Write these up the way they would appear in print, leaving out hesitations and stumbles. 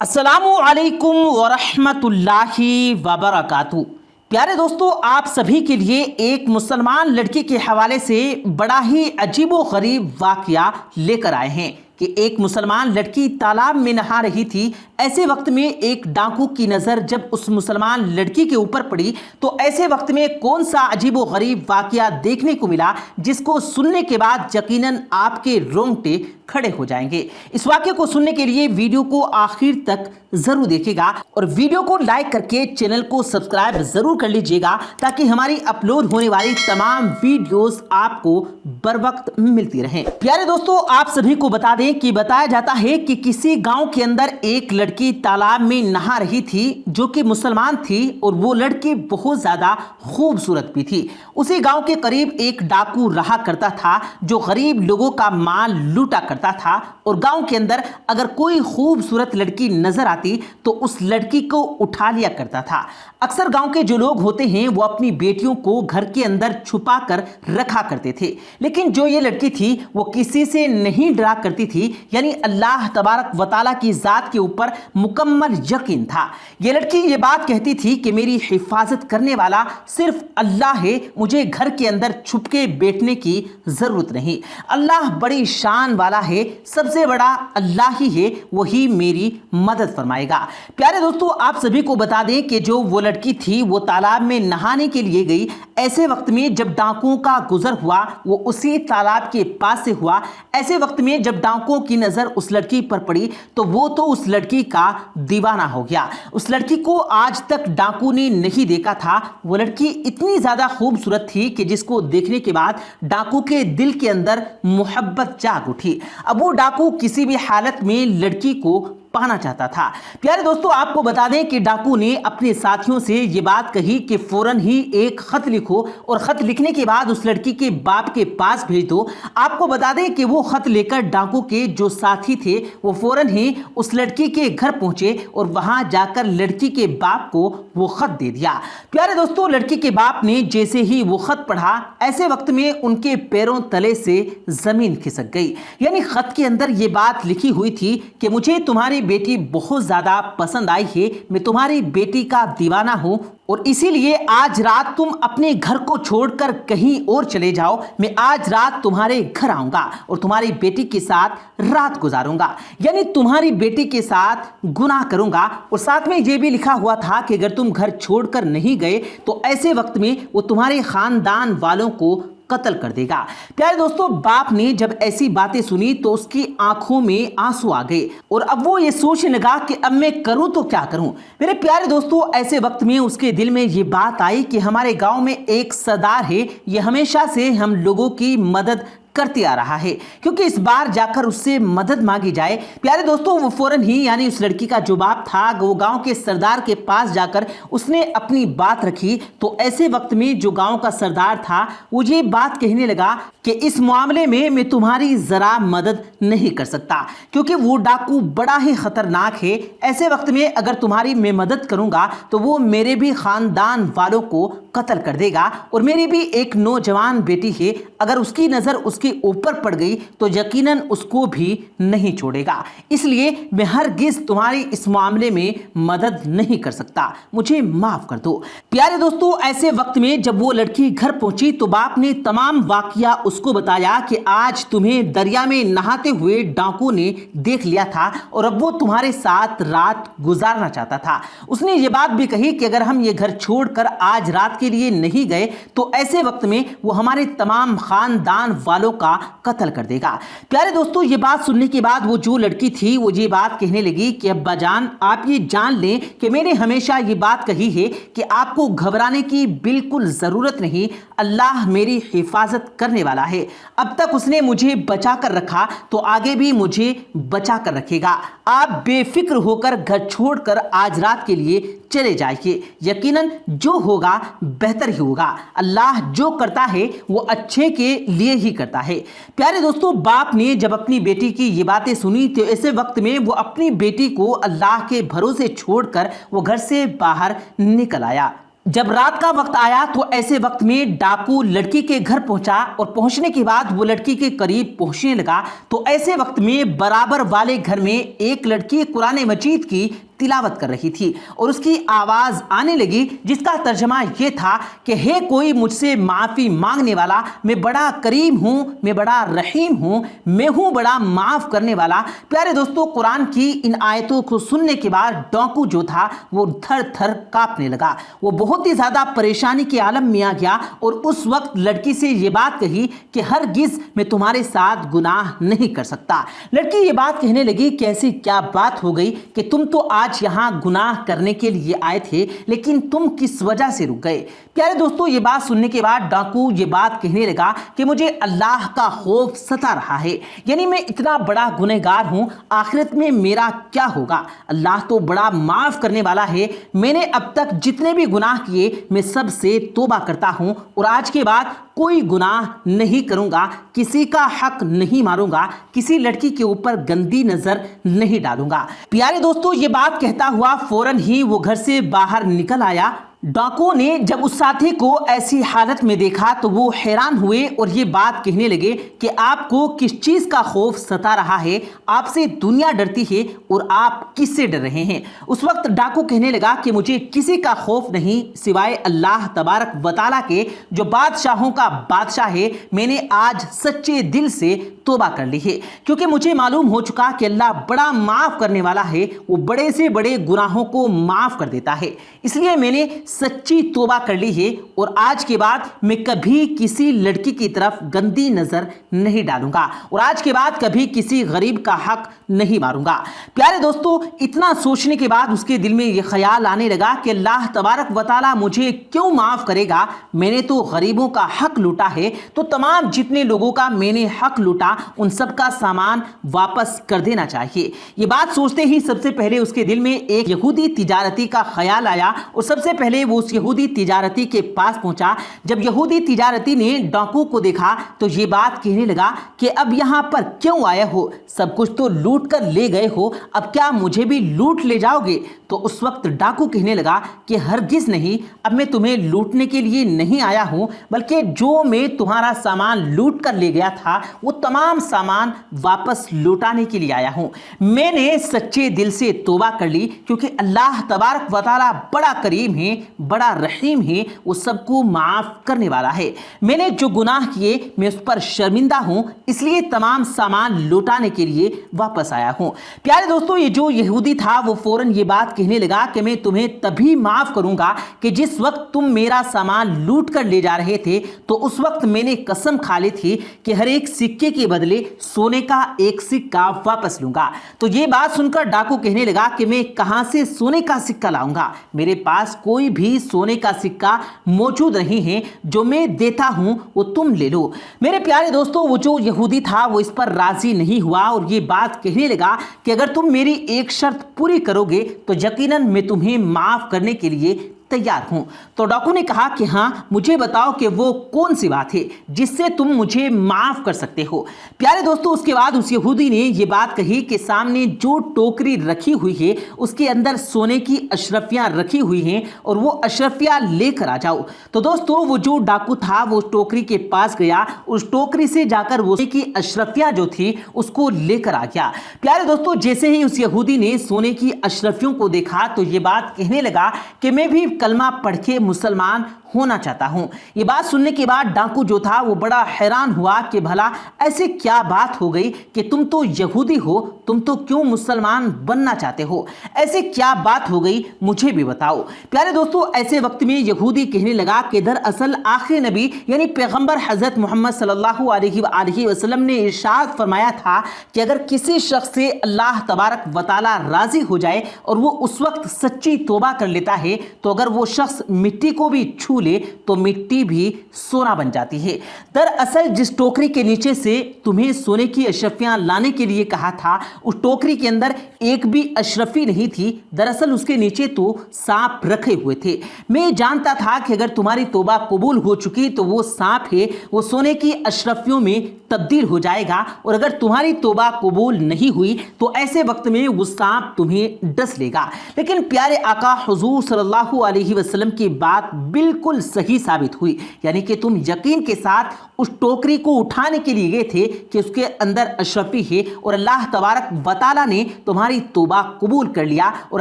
السلام علیکم ورحمۃ اللہ وبرکاتہ۔ پیارے دوستو، آپ سبھی کے لیے ایک مسلمان لڑکی کے حوالے سے بڑا ہی عجیب و غریب واقعہ لے کر آئے ہیں کہ ایک مسلمان لڑکی تالاب میں نہا رہی تھی۔ ایسے وقت میں ایک ڈاکو کی نظر جب اس مسلمان لڑکی کے اوپر پڑی تو ایسے وقت میں کون سا عجیب و غریب واقعہ دیکھنے کو ملا جس کو سننے کے بعد یقیناً آپ کے رونگٹے کھڑے ہو جائیں گے۔ اس واقعے کو سننے کے لیے ویڈیو کو آخر تک ضرور دیکھیے گا اور ویڈیو کو لائک کر کے چینل کو سبسکرائب ضرور کر لیجئے گا تاکہ ہماری اپلوڈ ہونے والی تمام ویڈیوز آپ کو بر وقت ملتی رہیں۔ پیارے دوستو، آپ سبھی کو بتا دیں کہ بتایا جاتا ہے کہ کسی گاؤں کے اندر ایک لڑکی تالاب میں نہا رہی تھی جو کہ مسلمان تھی، اور وہ لڑکی بہت زیادہ خوبصورت بھی تھی۔ اسی گاؤں کے قریب ایک ڈاکو رہا کرتا تھا جو غریب لوگوں کا مال لوٹا کرتا تھا، اور گاؤں کے اندر اگر کوئی خوبصورت لڑکی نظر آتی تو اس لڑکی کو اٹھا لیا کرتا تھا۔ اکثر گاؤں کے جو لوگ ہوتے ہیں وہ اپنی بیٹیوں کو گھر کے اندر چھپا کر رکھا کرتے تھے، لیکن جو یہ لڑکی تھی وہ کسی سے نہیں ڈرا کرتی تھی، یعنی اللہ تبارک و تعالیٰ کی ذات کے اوپر مکمل یقین تھا۔ یہ لڑکی یہ بات کہتی تھی کہ میری حفاظت کرنے والا صرف اللہ ہے، مجھے گھر کے اندر چھپ کے بیٹھنے کی ضرورت نہیں۔ اللہ بڑی شان والا ہے، سب سے بڑا اللہ ہی ہے، وہی میری مدد فرمائے گا۔ پیارے دوستو، آپ سبھی کو بتا دیں کہ جو وہ لڑکی تھی وہ تالاب میں نہانے کے لیے گئی۔ ایسے وقت میں جب ڈاکوؤں کا گزر ہوا وہ اسی تالاب کے پاس سے ہوا۔ ایسے وقت میں جب ڈاکوؤں کی نظر اس لڑکی پر پڑی تو وہ تو اس لڑکی کا دیوانہ ہو گیا۔ اس لڑکی کو آج تک ڈاکو نے نہیں دیکھا تھا۔ وہ لڑکی اتنی زیادہ خوبصورت تھی کہ جس کو دیکھنے کے بعد ڈاکو کے دل کے اندر محبت جاگ اٹھی۔ اب وہ ڈاکو کسی بھی حالت میں لڑکی کو پانا چاہتا تھا۔ پیارے دوستو، آپ کو بتا دیں کہ ڈاکو نے اپنے ساتھیوں سے یہ بات کہی کہ فوراً ہی ایک خط لکھو اور خط لکھنے کے بعد اس لڑکی کے باپ کے پاس بھیج دو۔ آپ کو بتا دیں کہ وہ خط لے کر ڈاکو کے جو ساتھی تھے وہ فوراً ہی اس لڑکی کے گھر پہنچے اور وہاں جا کر لڑکی کے باپ کو وہ خط دے دیا۔ پیارے دوستو، لڑکی کے باپ نے جیسے ہی وہ خط پڑھا ایسے وقت میں ان کے پیروں تلے سے زمین کھسک گئی۔ یعنی خط کے اندر یہ بات لکھی ہوئی تھی کہ مجھے تمہاری بیٹی بہت زیادہ پسند آئی ہے، میں تمہاری بیٹی کا دیوانہ ہوں، اور اسی لیے آج رات تم اپنے گھر کو چھوڑ کر کہیں اور چلے جاؤ۔ میں آج رات تمہارے گھر آؤں گا اور تمہاری بیٹی کے ساتھ رات گزاروں گا، یعنی تمہاری بیٹی کے ساتھ گناہ کروں گا۔ اور ساتھ میں یہ بھی لکھا ہوا تھا کہ اگر تم گھر چھوڑ کر نہیں گئے تو ایسے وقت میں وہ تمہارے خاندان والوں کو قتل کر دے گا۔ پیارے دوستو، باپ نے جب ایسی باتیں سنی تو اس کی آنکھوں میں آنسو آ گئے اور اب وہ یہ سوچنے لگا کہ اب میں کروں تو کیا کروں۔ میرے پیارے دوستو، ایسے وقت میں اس کے دل میں یہ بات آئی کہ ہمارے گاؤں میں ایک سردار ہے، یہ ہمیشہ سے ہم لوگوں کی مدد کرتے آ رہا ہے، کیونکہ اس بار جا کر اس سے مدد مانگی جائے۔ پیارے دوستو، وہ فوراً ہی یعنی اس لڑکی کا جو باپ تھا وہ گاؤں کے سردار کے پاس جا کر اس نے اپنی بات رکھی۔ تو ایسے وقت میں جو گاؤں کا سردار تھا وہ یہ بات کہنے لگا کہ اس معاملے میں تمہاری ذرا مدد نہیں کر سکتا، کیونکہ وہ ڈاکو بڑا ہی خطرناک ہے۔ ایسے وقت میں اگر تمہاری میں مدد کروں گا تو وہ میرے بھی خاندان والوں کو قتل کر دے گا، اور میری بھی ایک نوجوان بیٹی ہے، اگر اس کی نظر اس کے اوپر پڑ گئی تو یقیناً اس کو بھی نہیں چھوڑے گا۔ اس لیے میں ہرگز تمہاری اس معاملے میں مدد نہیں کر سکتا، مجھے معاف کر دو۔ پیارے دوستو، ایسے وقت میں جب وہ لڑکی گھر پہنچی تو باپ نے تمام واقعہ اس کو بتایا کہ آج تمہیں دریا میں نہاتے ہوئے ڈاکو نے دیکھ لیا تھا اور اب وہ تمہارے ساتھ رات گزارنا چاہتا تھا۔ اس نے یہ بات بھی کہی کہ اگر ہم یہ گھر چھوڑ کر آج رات کے لیے نہیں گئے تو ایسے وقت میں وہ ہمارے تمام خاندان والوں کا قتل کر دے گا۔ پیارے دوستو، یہ بات سننے کے بعد وہ جو لڑکی تھی وہ یہ بات کہنے لگی کہ ابا جان، آپ یہ جان لیں کہ میں نے ہمیشہ یہ بات کہی ہے کہ آپ کو گھبرانے کی بالکل ضرورت نہیں، اللہ میری حفاظت کرنے والا ہے۔ اب تک اس نے مجھے بچا کر رکھا تو آگے بھی مجھے بچا کر رکھے گا۔ آپ بے فکر ہو کر گھر چھوڑ کر آج رات کے لیے چلے جائیے، یقیناً جو ہوگا بہتر ہی ہوگا۔ اللہ جو کرتا ہے وہ اچھے کے لیے ہی کرتا ہے۔ پیارے دوستو، باپ نے جب اپنی بیٹی کی یہ باتیں سنی تو ایسے وقت میں وہ اپنی بیٹی کو اللہ کے بھروسے چھوڑ کر وہ گھر سے باہر نکل آیا۔ जब रात का वक्त आया तो ऐसे वक्त में डाकू लड़की के घर पहुंचा और पहुंचने के बाद वो लड़की के करीब पहुंचने लगा तो ऐसे वक्त में बराबर वाले घर में एक लड़की कुरान मजीद की तिलावत कर रही थी और उसकी आवाज आने लगी जिसका तर्जमा ये था कि हे कोई मुझसे माफी मांगने वाला, मैं बड़ा करीम हूँ, मैं बड़ा रहीम हूँ, मैं हूँ बड़ा माफ करने वाला। प्यारे दोस्तों, कुरान की इन आयतों को सुनने के बाद डाकू जो था वो थर थर कांपने लगा। वो बहुत ही ज्यादा परेशानी के आलम में आ गया और उस वक्त लड़की से ये बात कही कि हरगिज मैं तुम्हारे साथ गुनाह नहीं कर सकता। लड़की ये बात कहने लगी कि ऐसी क्या बात हो गई कि तुम तो आज यहां गुनाह करने के लिए आए थे, लेकिन तुम किस वजह से रुक गए। प्यारे दोस्तों, ये बात सुनने के बाद डाकू ये बात कहने लगा कि मुझे अल्लाह का खौफ सता रहा है, यानी मैं इतना बड़ा गुनहगार हूं, आखिरत में मेरा क्या होगा। अल्लाह तो बड़ा माफ करने वाला है, मैंने अब तक जितने भी गुनाह किए मैं सब से तौबा करता हूं और आज के बाद कोई गुनाह नहीं करूंगा, किसी का हक नहीं मारूंगा, किसी लड़की के ऊपर गंदी नजर नहीं डालूंगा। प्यारे दोस्तों, ये बात कहता हुआ फौरन ही वो घर से बाहर निकल आया। डाकू ने जब उस साथी को ऐसी हालत में देखा तो वो हैरान हुए और ये बात कहने लगे कि आपको किस चीज का खौफ सता रहा है, आपसे दुनिया डरती है और आप किससे डर रहे हैं। उस वक्त डाकू कहने लगा कि मुझे किसी का खौफ नहीं सिवाय अल्लाह तबारक व तआला के, जो बादशाहों का बादशाह है। मैंने आज सच्चे दिल से तौबा कर ली है, क्योंकि मुझे मालूम हो चुका कि अल्लाह बड़ा माफ करने वाला है, वो बड़े से बड़े गुनाहों को माफ कर देता है। इसलिए मैंने सच्ची तौबा कर ली है और आज के बाद मैं कभी किसी लड़की की तरफ गंदी नजर नहीं डालूंगा और आज के बाद कभी किसी गरीब का हक नहीं मारूंगा। प्यारे दोस्तों, इतना सोचने के बाद उसके दिल में यह ख्याल आने लगा कि अल्लाह तबारक व तआला मुझे क्यों माफ करेगा, मैंने तो गरीबों का हक लूटा है, तो तमाम जितने लोगों का मैंने हक लूटा उन सब का सामान वापस कर देना चाहिए। ये बात सोचते ही सबसे पहले उसके दिल में एक यहूदी तिजारती का ख्याल आया और सबसे पहले वो उस यहूदी तिजारती के पास पहुंचा। जब यहूदी तिजारती ने डाकू को देखा तो ये बात कहने लगा कि अब यहां पर क्यों आए हो, सब कुछ तो लूट कर ले गए हो, अब क्या मुझे भी लूट ले जाओगे। तो उस वक्त डाकू कहने लगा कि हरगिज नहीं, अब मैं तुम्हें लूटने के लिए नहीं आया हूं, बल्कि जो मैं तुम्हारा सामान लूट कर ले गया था वो तमाम सामान वापस लौटाने के लिए आया हूं। मैंने सच्चे दिल से तौबा कर ली, क्योंकि अल्लाह तबारक व तआला बड़ा करीम है, बड़ा रहीम है, वो सबको माफ करने वाला है। मैंने जो गुनाह किए मैं उस पर शर्मिंदा हूं, इसलिए तमाम सामान लौटाने के लिए वापस आया हूं। प्यारे दोस्तों, ये जो यहूदी था वो फौरन ये बात कहने लगा कि मैं तुम्हें तभी माफ करूंगा कि जिस वक्त तुम मेरा सामान लूट कर ले जा रहे थे तो उस वक्त मैंने कसम खा ली थी कि हर एक सिक्के के बदले सोने का एक सिक्का वापस लूंगा। तो ये बात सुनकर डाकू कहने लगा कि मैं कहां से सोने का सिक्का लाऊंगा, मेरे पास कोई भी सोने का सिक्का मौजूद नहीं है, जो मैं देता हूं वो तुम ले लो। मेरे प्यारे दोस्तों, वो जो यहूदी था वो इस पर राजी नहीं हुआ और ये बात कहने लगा कि अगर तुम मेरी एक शर्त पूरी करोगे तो यकीनन मैं तुम्हें माफ करने के लिए तैयार हूं। तो डाकू ने कहा कि हाँ, मुझे बताओ कि वो कौन सी बात है जिससे तुम मुझे माफ कर सकते हो। प्यारे दोस्तों, उसके बाद उस यहूदी ने ये बात कही कि सामने जो टोकरी रखी हुई है उसके अंदर सोने की अशरफियां रखी हुई हैं और वो अशरफियां लेकर आ जाओ। तो दोस्तों, वो जो डाकू था वो टोकरी के पास गया, उस टोकरी से जाकर वो सोने की अशरफियां जो थी उसको लेकर आ गया। प्यारे दोस्तों, जैसे ही उस यहूदी ने सोने की अशरफियों को देखा तो ये बात कहने लगा कि मैं भी कलमा पढ़ के मुसलमान होना चाहता हूं। ये बात सुनने के बाद डाकू जो था वो बड़ा हैरान हुआ कि भला ऐसे क्या बात हो गई कि तुम तो यहूदी हो, तुम तो क्यों मुसलमान बनना चाहते हो, ऐसे क्या बात हो गई, मुझे भी बताओ। प्यारे दोस्तों, ऐसे वक्त में यहूदी कहने लगा कि दरअसल आखिरी नबी यानी पैगंबर हजरत मोहम्मद सल्लल्लाहु अलैहि वसल्लम ने इरशाद फरमाया था कि अगर किसी शख्स से अल्लाह तबारक व तआला राजी हो जाए और वो उस वक्त सच्ची तौबा कर लेता है तो अगर वो शख्स मिट्टी को भी छू ले तो मिट्टी भी सोना बन जाती है। दरअसल जिस टोकरी के नीचे से तुम्हें सोने की अशरफियां लाने के लिए कहा था उस टोकरी के अंदर एक भी अशरफी नहीं थी, दरअसल उसके नीचे तो सांप रखे हुए थे। मैं जानता था कि अगर तुम्हारी तौबा कबूल हो चुकी तो वो सांप है वो सोने की अशरफियों में तब्दील हो जाएगा और अगर तुम्हारी तौबा कबूल नहीं हुई तो ऐसे वक्त में वो सांप तुम्हें डस लेगा। लेकिन प्यारे आका हुजूर सल्लल्लाहु अलैहि वसल्लम की बात बिल्कुल सही साबित हुई, यानी कि तुम यकीन के साथ उस टोकरी को उठाने के लिए गए थे कि उसके अंदर अशरफी है, और अल्लाह तबारक व तआला ने तुम्हारी तौबा कबूल कर लिया, और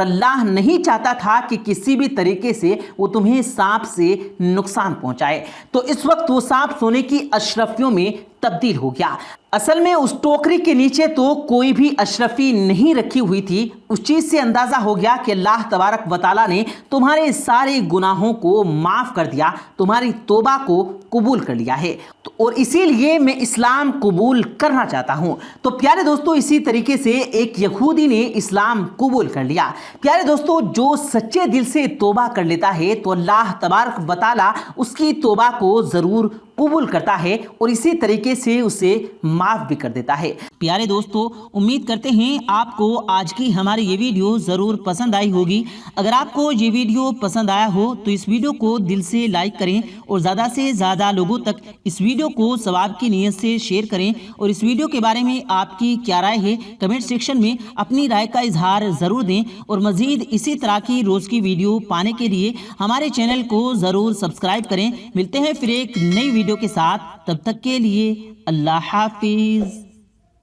अल्लाह नहीं चाहता था कि किसी भी तरीके से वो तुम्हें सांप से नुकसान पहुंचाए। तो इस वक्त वो सांप सोने की अशरफियों में तब्दील हो गया। असल में उस टोकरी के नीचे तो कोई भी अशरफी नहीं रखी हुई थी। उस चीज से अंदाजा हो गया कि अल्लाह तबारक व तआला ने तुम्हारे सारे गुनाहों को माफ कर दिया, तुम्हारी तौबा को कबूल कर लिया है, और इसीलिए मैं इस्लाम कबूल करना चाहता हूं। तो प्यारे दोस्तों, इसी तरीके से एक यहूदी ने इस्लाम कबूल कर लिया। प्यारे दोस्तों, जो सच्चे दिल से तौबा कर लेता है तो अल्लाह तबारक व तआला उसकी तौबा को जरूर कबूल करता है, और इसी तरीके से उसे माफ भी कर देता है। प्यारे दोस्तों, उम्मीद करते हैं आपको आज की हमारी ये वीडियो ज़रूर पसंद आई होगी। अगर आपको ये वीडियो पसंद आया हो तो इस वीडियो को दिल से लाइक करें, और ज़्यादा से ज़्यादा लोगों तक इस वीडियो को सवाब की नीयत से शेयर करें। और इस वीडियो के बारे में आपकी क्या राय है, कमेंट सेक्शन में अपनी राय का इजहार ज़रूर दें। और मज़ीद इसी तरह की रोज़ की वीडियो पाने के लिए हमारे चैनल को ज़रूर सब्सक्राइब करें। मिलते हैं फिर एक नई वीडियो के साथ, तब तक के लिए अल्लाह हाफिज़।